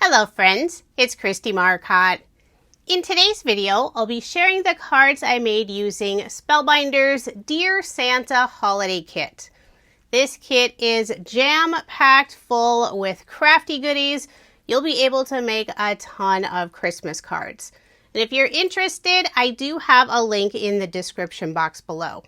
Hello friends, it's Kristie Marcotte. In today's video, I'll be sharing the cards I made using Spellbinders' Dear Santa Holiday Kit. This kit is jam-packed full with crafty goodies. You'll be able to make a ton of Christmas cards. And if you're interested, I do have a link in the description box below.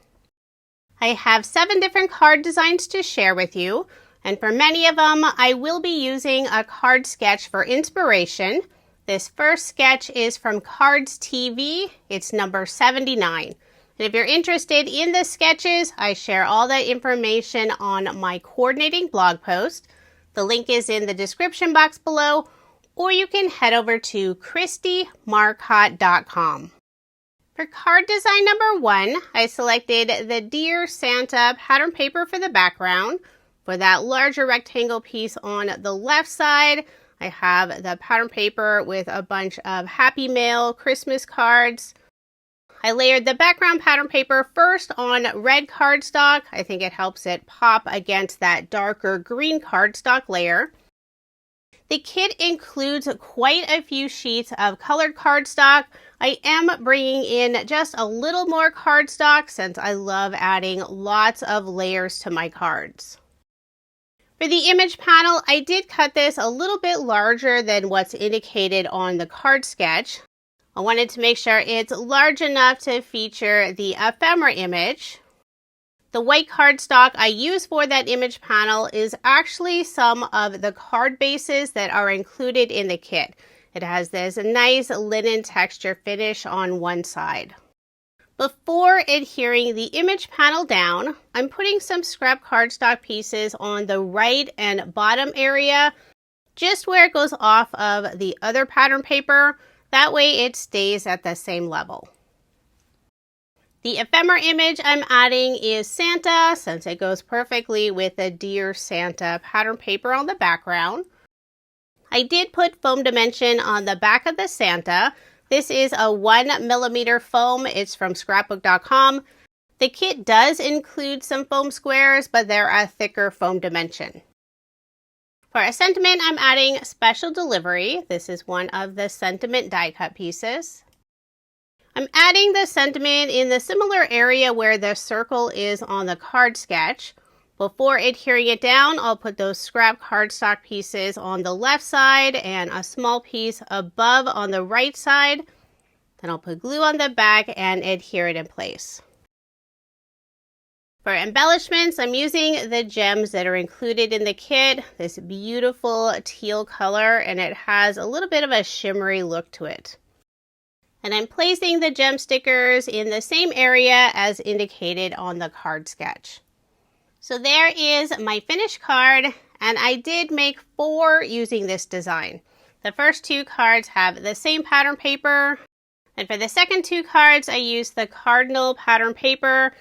I have 7 different card designs to share with you. And for many of them, I will be using a card sketch for inspiration. This first sketch is from Cards TV. It's number 79. And if you're interested in the sketches, I share all that information on my coordinating blog post. The link is in the description box below, or you can head over to KristieMarcotte.com. For card design number 1, I selected the Dear Santa pattern paper for the background. For that larger rectangle piece on the left side, I have the pattern paper with a bunch of Happy Mail Christmas cards. I layered the background pattern paper first on red cardstock. I think it helps it pop against that darker green cardstock layer. The kit includes quite a few sheets of colored cardstock. I am bringing in just a little more cardstock since I love adding lots of layers to my cards. For the image panel, I did cut this a little bit larger than what's indicated on the card sketch. I wanted to make sure it's large enough to feature the ephemera image. The white cardstock I use for that image panel is actually some of the card bases that are included in the kit. It has this nice linen texture finish on one side. Before adhering the image panel down, I'm putting some scrap cardstock pieces on the right and bottom area, just where it goes off of the other pattern paper. That way it stays at the same level. The ephemera image I'm adding is Santa, since it goes perfectly with the Dear Santa pattern paper on the background. I did put foam dimension on the back of the Santa. This is a 1mm foam. It's from scrapbook.com. The kit does include some foam squares, but they're a thicker foam dimension. For a sentiment, I'm adding Special Delivery. This is one of the sentiment die cut pieces. I'm adding the sentiment in the similar area where the circle is on the card sketch. Before adhering it down, I'll put those scrap cardstock pieces on the left side and a small piece above on the right side. Then I'll put glue on the back and adhere it in place. For embellishments, I'm using the gems that are included in the kit. This beautiful teal color, and it has a little bit of a shimmery look to it. And I'm placing the gem stickers in the same area as indicated on the card sketch. So there is my finished card, and I did make 4 using this design. The first 2 cards have the same pattern paper, and for the second 2 cards, I used the cardinal pattern paper,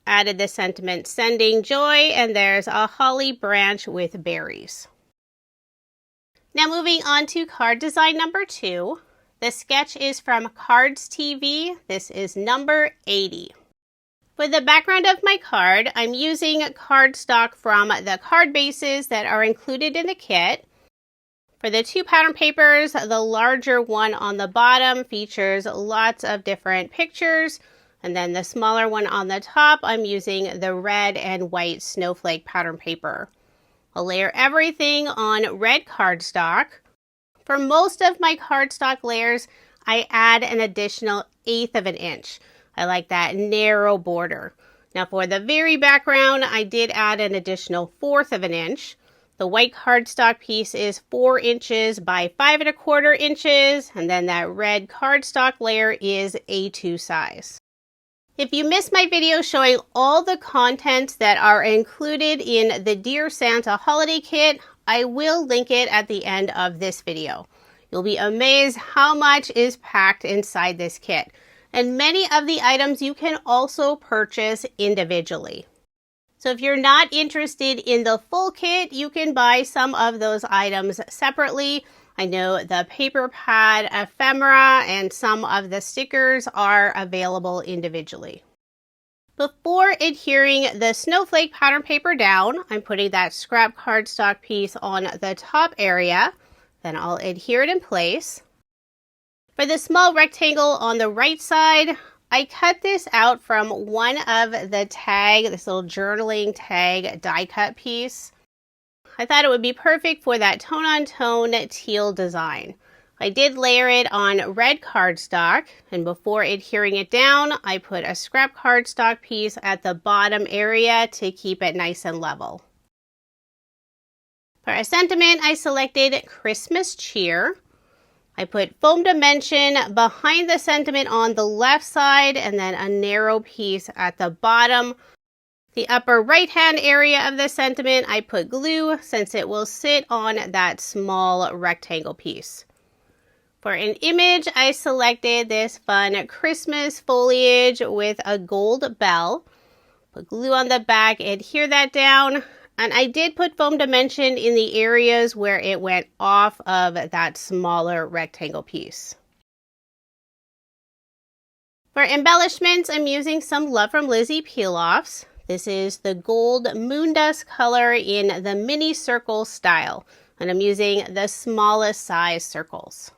added the sentiment Sending Joy, and there's a holly branch with berries. Now moving on to card design number 2. The sketch is from Cards TV. This is number 80. For the background of my card, I'm using cardstock from the card bases that are included in the kit. For the 2 pattern papers, the larger one on the bottom features lots of different pictures, and then the smaller one on the top, I'm using the red and white snowflake pattern paper. I'll layer everything on red cardstock. For most of my cardstock layers, I add an additional 1/8 of an inch. I like that narrow border. Now for the very background, I did add an additional 1/4 of an inch. The white cardstock piece is 4 inches by 5 1/4 inches, and then that red cardstock layer is A2 size. If you missed my video showing all the contents that are included in the Dear Santa Holiday Kit, I will link it at the end of this video. You'll be amazed how much is packed inside this kit. And many of the items you can also purchase individually. So if you're not interested in the full kit, you can buy some of those items separately. I know the paper pad, ephemera, and some of the stickers are available individually. Before adhering the snowflake pattern paper down, I'm putting that scrap cardstock piece on the top area. Then I'll adhere it in place. For the small rectangle on the right side, I cut this out from one of the tag, this little journaling tag die cut piece. I thought it would be perfect for that tone-on-tone teal design. I did layer it on red cardstock, and before adhering it down, I put a scrap cardstock piece at the bottom area to keep it nice and level. For a sentiment, I selected Christmas Cheer. I put foam dimension behind the sentiment on the left side and then a narrow piece at the bottom. The upper right-hand area of the sentiment, I put glue since it will sit on that small rectangle piece. For an image, I selected this fun Christmas foliage with a gold bell. Put glue on the back, adhere that down. And I did put foam dimension in the areas where it went off of that smaller rectangle piece. For embellishments, I'm using some Love from Lizzie peel-offs. This is the gold moon dust color in the mini circle style. And I'm using the smallest size circles.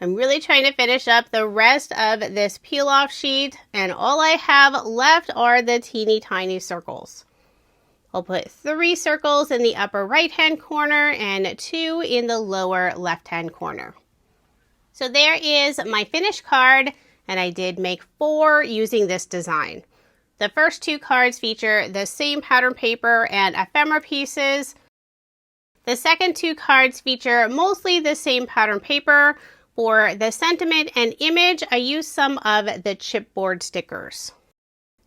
I'm really trying to finish up the rest of this peel-off sheet. And all I have left are the teeny tiny circles. I'll put 3 circles in the upper right-hand corner and 2 in the lower left-hand corner. So there is my finished card, and I did make 4 using this design. The first 2 cards feature the same pattern paper and ephemera pieces. The second 2 cards feature mostly the same pattern paper. For the sentiment and image, I used some of the chipboard stickers.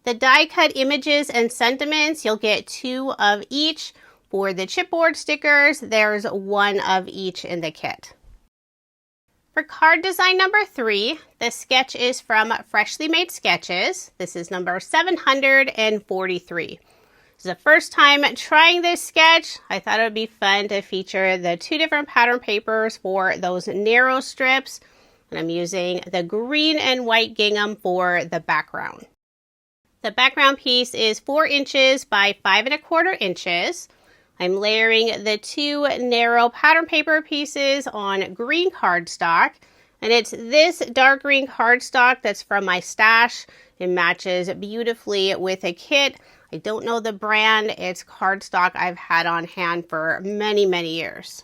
The die cut images and sentiments, you'll get 2 of each. For the chipboard stickers, there's 1 of each in the kit. For card design number 3, the sketch is from Freshly Made Sketches. This is number 743. This is the first time trying this sketch. I thought it would be fun to feature the 2 different pattern papers for those narrow strips. And I'm using the green and white gingham for the background. The background piece is 4 inches by 5 1/4 inches. I'm layering the 2 narrow pattern paper pieces on green cardstock. And it's this dark green cardstock that's from my stash. It matches beautifully with a kit. I don't know the brand. It's cardstock I've had on hand for many, many years.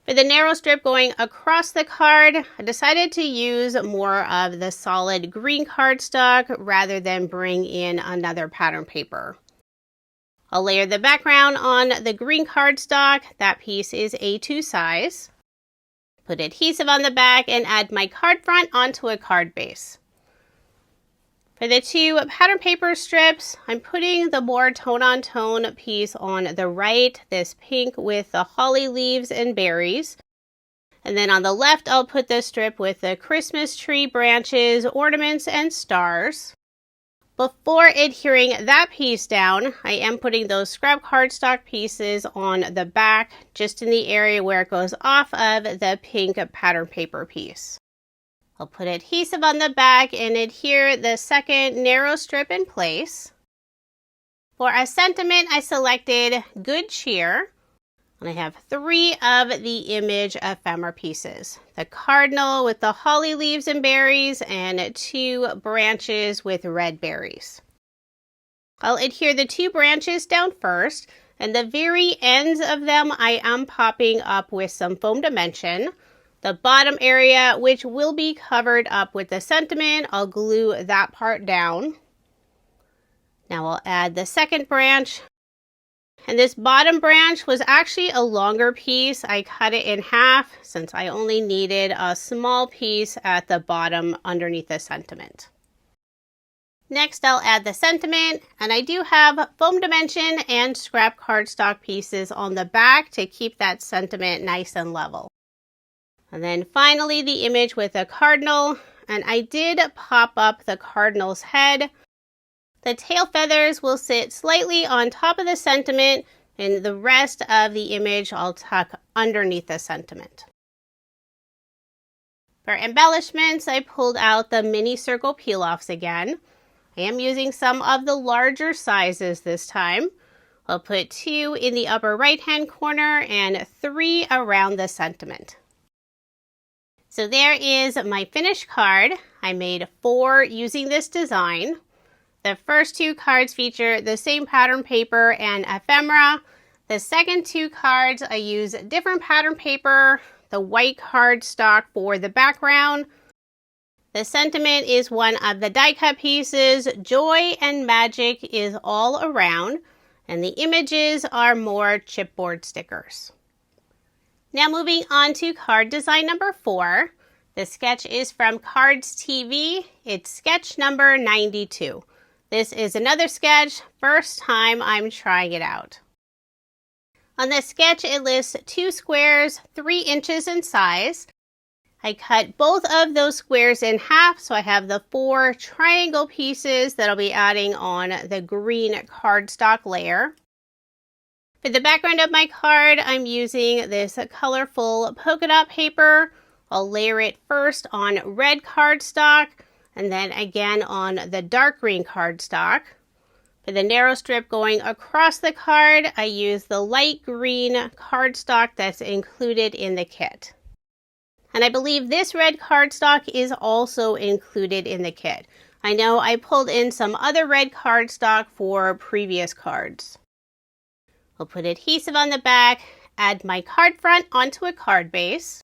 For the narrow strip going across the card, I decided to use more of the solid green cardstock rather than bring in another pattern paper. I'll layer the background on the green cardstock. That piece is A2 size. Put adhesive on the back and add my card front onto a card base. For the 2 pattern paper strips, I'm putting the more tone-on-tone piece on the right, this pink with the holly leaves and berries. And then on the left, I'll put the strip with the Christmas tree branches, ornaments, and stars. Before adhering that piece down, I am putting those scrap cardstock pieces on the back, just in the area where it goes off of the pink pattern paper piece. I'll put adhesive on the back and adhere the second narrow strip in place. For a sentiment, I selected Good Cheer. And I have 3 of the image ephemera pieces. The cardinal with the holly leaves and berries and 2 branches with red berries. I'll adhere the 2 branches down first, and the very ends of them I am popping up with some foam dimension. The bottom area, which will be covered up with the sentiment, I'll glue that part down. Now I'll add the second branch. And this bottom branch was actually a longer piece. I cut it in half since I only needed a small piece at the bottom underneath the sentiment. Next, I'll add the sentiment, and I do have foam dimension and scrap cardstock pieces on the back to keep that sentiment nice and level. And then finally the image with a cardinal, and I did pop up the cardinal's head. The tail feathers will sit slightly on top of the sentiment, and the rest of the image I'll tuck underneath the sentiment. For embellishments, I pulled out the mini circle peel-offs again. I am using some of the larger sizes this time. I'll put 2 in the upper right-hand corner and 3 around the sentiment. So there is my finished card. I made 4 using this design. The first 2 cards feature the same pattern paper and ephemera. The second 2 cards, I use different pattern paper, the white cardstock for the background. The sentiment is one of the die cut pieces. Joy and magic is all around. And the images are more chipboard stickers. Now moving on to card design number 4. The sketch is from Cards TV. It's sketch number 92. This is another sketch, first time I'm trying it out. On the sketch, it lists 2 squares, 3 inches in size. I cut both of those squares in half, so I have the 4 triangle pieces that I'll be adding on the green cardstock layer. For the background of my card, I'm using this colorful polka dot paper. I'll layer it first on red cardstock, and then again on the dark green cardstock. For the narrow strip going across the card, I use the light green cardstock that's included in the kit. And I believe this red cardstock is also included in the kit. I know I pulled in some other red cardstock for previous cards. I'll put adhesive on the back, add my card front onto a card base.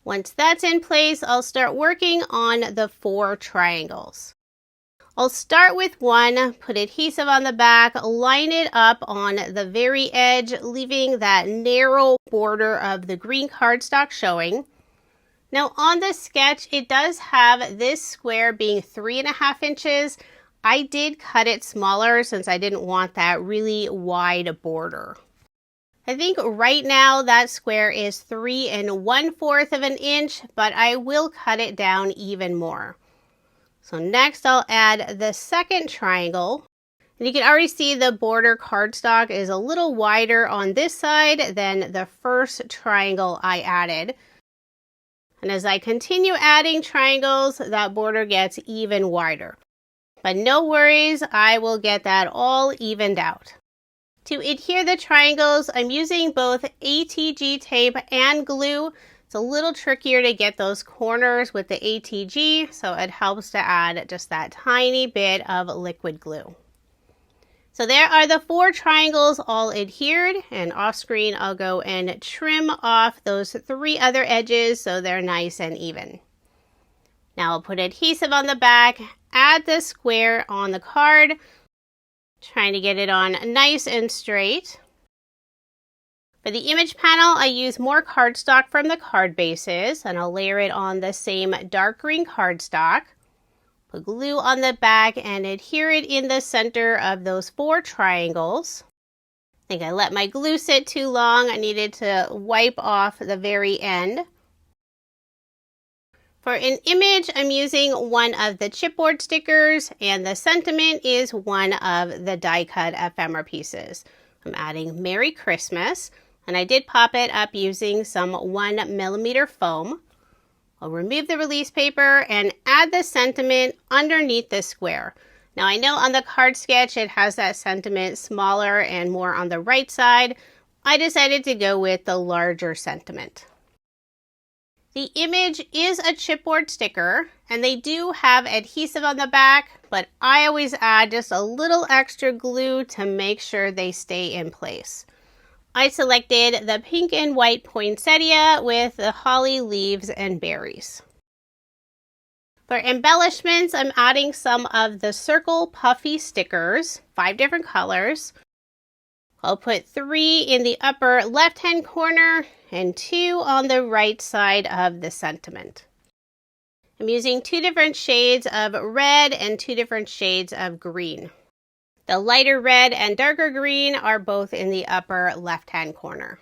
Once that's in place, I'll start working on the 4 triangles. I'll start with 1, put adhesive on the back, line it up on the very edge, leaving that narrow border of the green cardstock showing. Now on the sketch, it does have this square being 3.5 inches. I did cut it smaller since I didn't want that really wide border. I think right now that square is 3 1/4 of an inch, but I will cut it down even more. So next I'll add the second triangle. And you can already see the border cardstock is a little wider on this side than the first triangle I added. And as I continue adding triangles, that border gets even wider. But no worries, I will get that all evened out. To adhere the triangles, I'm using both ATG tape and glue. It's a little trickier to get those corners with the ATG, so it helps to add just that tiny bit of liquid glue. So there are the 4 triangles all adhered, and off screen I'll go and trim off those 3 other edges so they're nice and even. Now I'll put adhesive on the back, add the square on the card, trying to get it on nice and straight. For the image panel, I use more cardstock from the card bases, and I'll layer it on the same dark green cardstock. Put glue on the back and adhere it in the center of those 4 triangles. I think I let my glue sit too long. I needed to wipe off the very end. For an image, I'm using one of the chipboard stickers, and the sentiment is one of the die cut ephemera pieces. I'm adding Merry Christmas, and I did pop it up using some 1mm foam. I'll remove the release paper and add the sentiment underneath the square. Now I know on the card sketch it has that sentiment smaller and more on the right side. I decided to go with the larger sentiment. The image is a chipboard sticker, and they do have adhesive on the back, but I always add just a little extra glue to make sure they stay in place. I selected the pink and white poinsettia with the holly leaves and berries. For embellishments, I'm adding some of the circle puffy stickers, 5 different colors. I'll put 3 in the upper left-hand corner and 2 on the right side of the sentiment. I'm using 2 different shades of red and 2 different shades of green. The lighter red and darker green are both in the upper left-hand corner.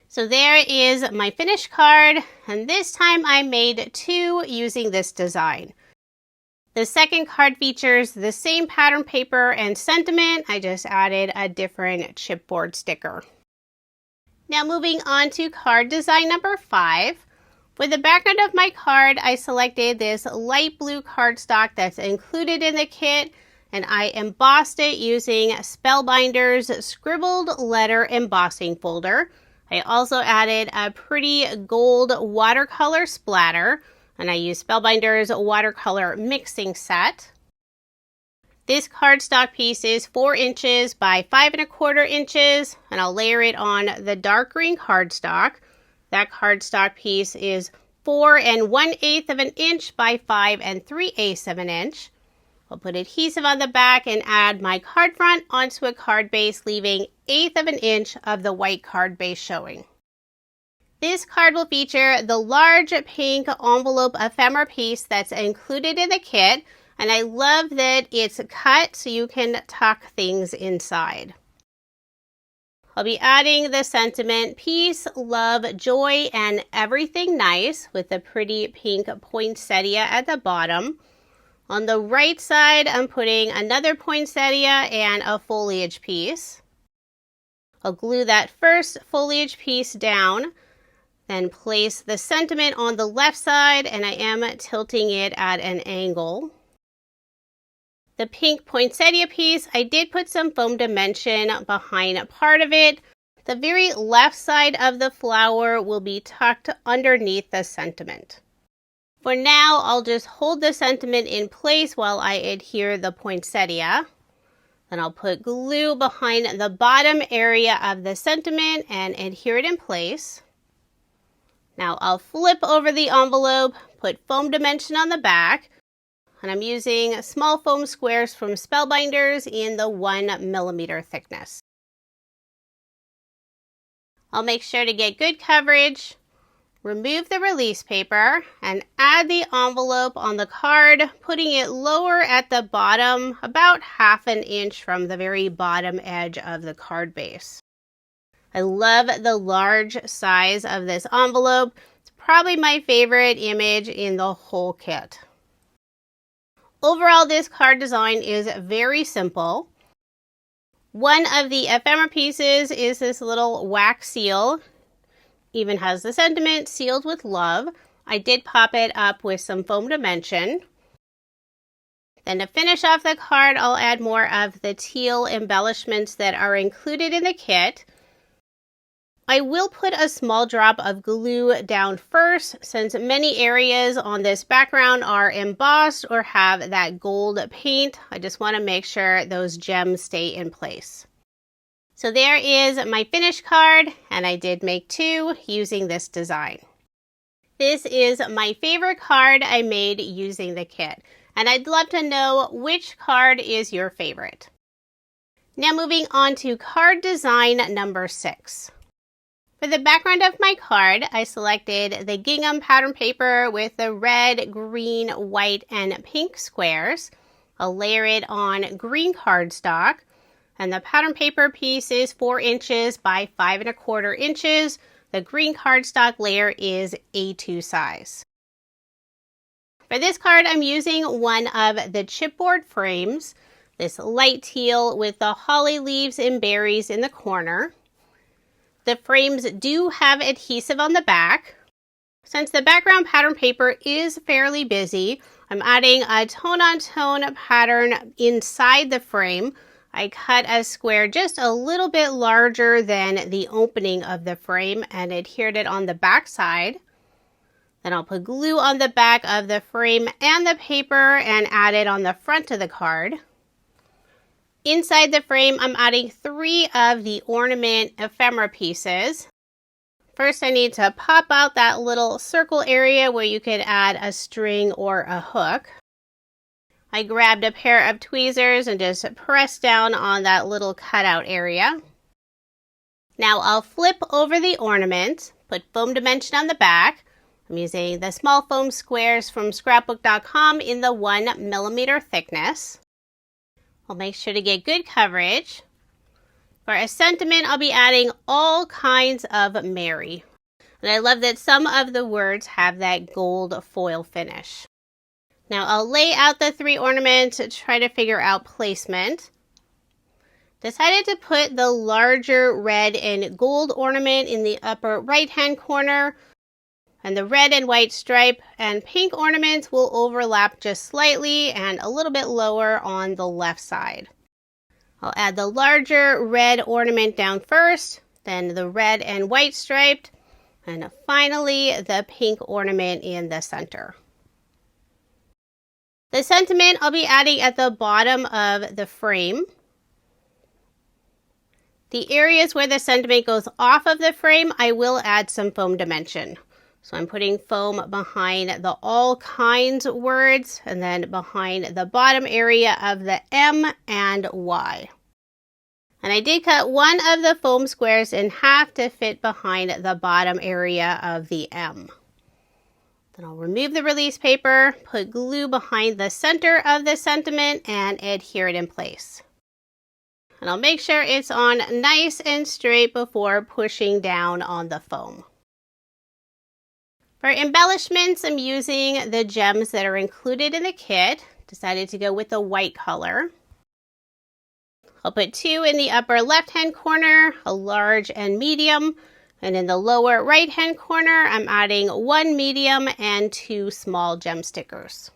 So there is my finished card, and this time I made 2 using this design. The second card features the same pattern paper and sentiment. I just added a different chipboard sticker. Now moving on to card design number 5. For the background of my card, I selected this light blue cardstock that's included in the kit, and I embossed it using Spellbinders Scribbled Letter embossing folder. I also added a pretty gold watercolor splatter, and I used Spellbinders Watercolor Mixing Set. This cardstock piece is 4 inches by 5¼ inches, and I'll layer it on the dark green cardstock. That cardstock piece is 4 1/8 inch by 5 3/8 inch. I'll put adhesive on the back and add my card front onto a card base, leaving 1/8 inch of the white card base showing. This card will feature the large pink envelope ephemera piece that's included in the kit, and I love that it's cut so you can tuck things inside. I'll be adding the sentiment peace, love, joy, and everything nice with the pretty pink poinsettia at the bottom. On the right side, I'm putting another poinsettia and a foliage piece. I'll glue that first foliage piece down, then place the sentiment on the left side, and I am tilting it at an angle. The pink poinsettia piece, I did put some foam dimension behind part of it. The very left side of the flower will be tucked underneath the sentiment. For now, I'll just hold the sentiment in place while I adhere the poinsettia. Then I'll put glue behind the bottom area of the sentiment and adhere it in place. Now I'll flip over the envelope, put foam dimension on the back, and I'm using small foam squares from Spellbinders in the 1mm thickness. I'll make sure to get good coverage, remove the release paper, and add the envelope on the card, putting it lower at the bottom, about 1/2 inch from the very bottom edge of the card base. I love the large size of this envelope. It's probably my favorite image in the whole kit. Overall, this card design is very simple. One of the ephemera pieces is this little wax seal. Even has the sentiment sealed with love. I did pop it up with some foam dimension. Then to finish off the card, I'll add more of the teal embellishments that are included in the kit. I will put a small drop of glue down first, since many areas on this background are embossed or have that gold paint. I just want to make sure those gems stay in place. So there is my finished card, and I did make 2 using this design. This is my favorite card I made using the kit, and I'd love to know which card is your favorite. Now moving on to card design number 6. For the background of my card, I selected the gingham pattern paper with the red, green, white, and pink squares. I'll layer it on green cardstock, and the pattern paper piece is 4 inches by 5¼ inches. The green cardstock layer is A2 size. For this card, I'm using one of the chipboard frames, this light teal with the holly leaves and berries in the corner. The frames do have adhesive on the back. Since the background pattern paper is fairly busy, I'm adding a tone-on-tone pattern inside the frame. I cut a square just a little bit larger than the opening of the frame and adhered it on the back side. Then I'll put glue on the back of the frame and the paper and add it on the front of the card. Inside the frame, I'm adding 3 of the ornament ephemera pieces. First, I need to pop out that little circle area where you could add a string or a hook. I grabbed a pair of tweezers and just pressed down on that little cutout area. Now I'll flip over the ornament, put foam dimension on the back. I'm using the small foam squares from scrapbook.com in the 1mm thickness. I'll make sure to get good coverage. For a sentiment, I'll be adding all kinds of Mary. And I love that some of the words have that gold foil finish. Now I'll lay out the 3 ornaments to try to figure out placement. Decided to put the larger red and gold ornament in the upper right-hand corner. And the red and white stripe and pink ornaments will overlap just slightly and a little bit lower on the left side. I'll add the larger red ornament down first, then the red and white striped, and finally the pink ornament in the center. The sentiment I'll be adding at the bottom of the frame. The areas where the sentiment goes off of the frame, I will add some foam dimension. So I'm putting foam behind the all kinds words and then behind the bottom area of the M and Y. And I did cut one of the foam squares in half to fit behind the bottom area of the M. Then I'll remove the release paper, put glue behind the center of the sentiment, and adhere it in place. And I'll make sure it's on nice and straight before pushing down on the foam. For embellishments, I'm using the gems that are included in the kit. Decided to go with the white color. I'll put 2 in the upper left-hand corner, a large and medium. And in the lower right-hand corner, I'm adding 1 medium and 2 small gem stickers.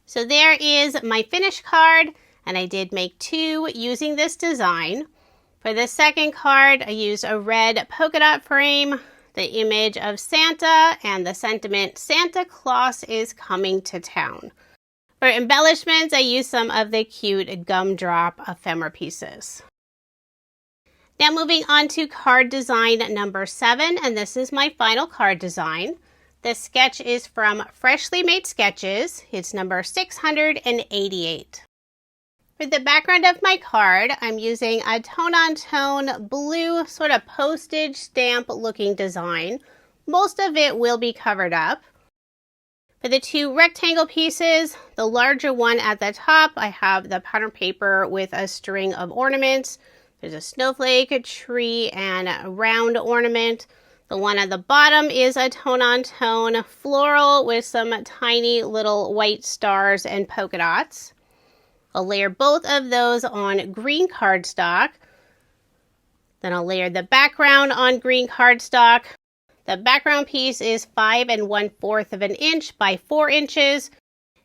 So there is my finished card, and I did make 2 using this design. For the second card, I used a red polka dot frame, the image of Santa, and the sentiment, Santa Claus is coming to town. For embellishments, I used some of the cute gumdrop ephemera pieces. Now moving on to card design number 7, and this is my final card design. This sketch is from Freshly Made Sketches. It's number 688. For the background of my card, I'm using a tone-on-tone blue sort of postage stamp looking design. Most of it will be covered up. For the 2 rectangle pieces, the larger one at the top, I have the pattern paper with a string of ornaments. There's a snowflake, a tree, and a round ornament. The one at the bottom is a tone-on-tone floral with some tiny little white stars and polka dots. I'll layer both of those on green cardstock. Then I'll layer the background on green cardstock. The background piece is 5 1/4 of an inch by 4 inches.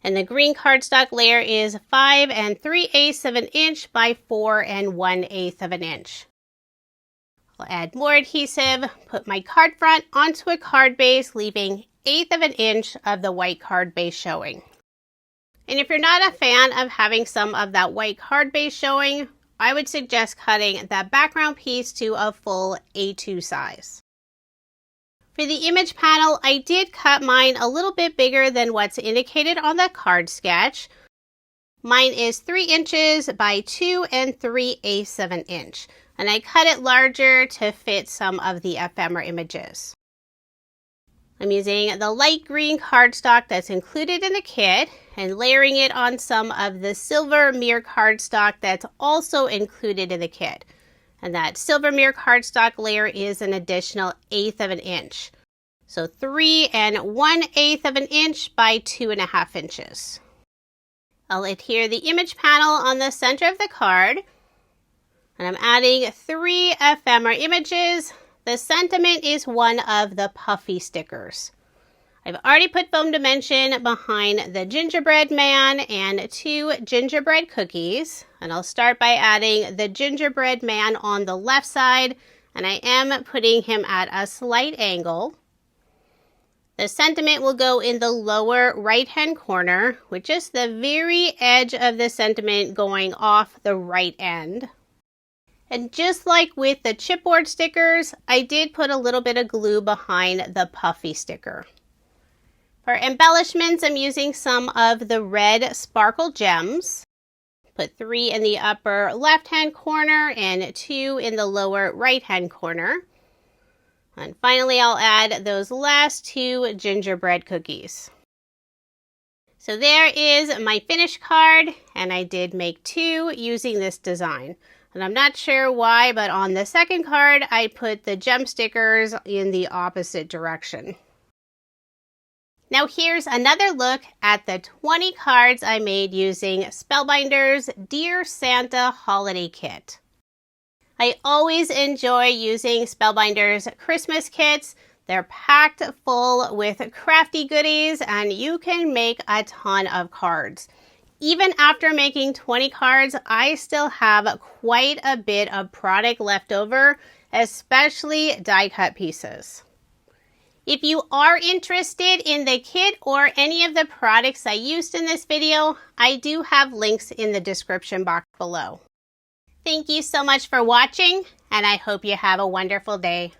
And the green cardstock layer is 5 3/8 of an inch by 4 1/8 of an inch. I'll add more adhesive, put my card front onto a card base, leaving 1/8 of an inch of the white card base showing. And if you're not a fan of having some of that white card base showing, I would suggest cutting that background piece to a full A2 size. For the image panel, I did cut mine a little bit bigger than what's indicated on the card sketch. Mine is 3 inches by 2 3/8 of an inch, and I cut it larger to fit some of the ephemera images. I'm using the light green cardstock that's included in the kit and layering it on some of the silver mirror cardstock that's also included in the kit. And that silver mirror cardstock layer is an additional 1/8 of an inch. So 3 1/8 of an inch by 2.5 inches. I'll adhere the image panel on the center of the card. And I'm adding 3 ephemera images. The sentiment is one of the Puffy stickers. I've already put foam dimension behind the gingerbread man and 2 gingerbread cookies. And I'll start by adding the gingerbread man on the left side, and I am putting him at a slight angle. The sentiment will go in the lower right-hand corner, with just the very edge of the sentiment going off the right end. And just like with the chipboard stickers, I did put a little bit of glue behind the Puffy sticker. For embellishments, I'm using some of the red sparkle gems. Put 3 in the upper left-hand corner and 2 in the lower right-hand corner. And finally, I'll add those last 2 gingerbread cookies. So there is my finished card, and I did make 2 using this design. And I'm not sure why, but on the second card, I put the gem stickers in the opposite direction. Now here's another look at the 20 cards I made using Spellbinders' Dear Santa Holiday Kit. I always enjoy using Spellbinders' Christmas kits. They're packed full with crafty goodies, and you can make a ton of cards. Even after making 20 cards, I still have quite a bit of product left over, especially die cut pieces. If you are interested in the kit or any of the products I used in this video, I do have links in the description box below. Thank you so much for watching, and I hope you have a wonderful day.